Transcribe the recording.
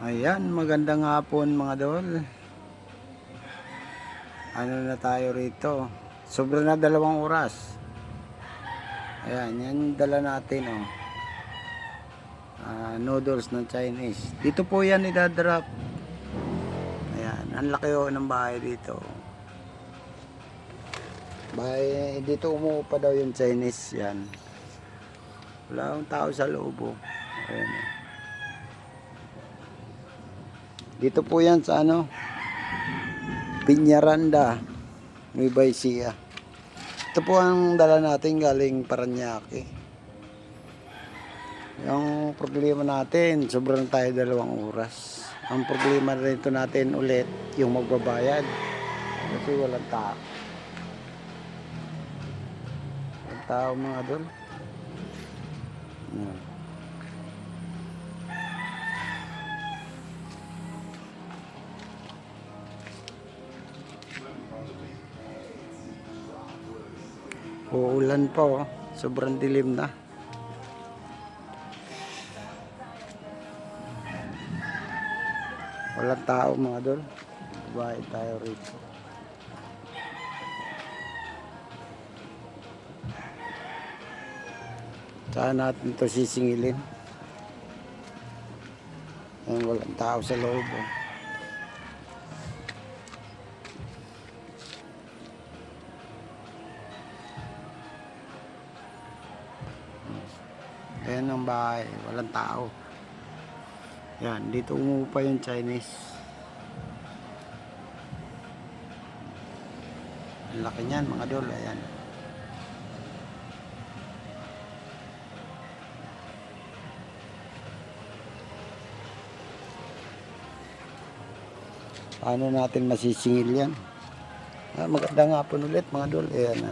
Ayan, magandang hapon mga dol. Ano na tayo rito? Sobra na 2 oras. Ayan, yan dala natin oh. Noodles ng Chinese. Dito po yan idadrop. Ayan, ang laki oh ng bahay dito. Bahay, dito umuupa daw yung Chinese yan. Wala akong tao sa loob oh. Ayan oh. Dito po yan sa ano? Piñaranda, Nueva Ecija. Ito po ang dala natin galing Paranaque. Yung problema natin, sobrang tayo 2 oras. Ang problema rito natin ulit, yung magbabayad. Kasi walang tao. Walang tao mga doon. Uulan pa oh. Sobrang dilim na. Walang tao mga dol. Bahay tayo rito. Saan natin ito sisingilin? Ayan, walang tao sa loob oh. Ayan ang bahay, walang tao. Yan, dito umuupa yung Chinese. Ang laki niyan mga dol, ayan. Paano natin masisingil yan? Maganda nga po ulit mga dol, ayan.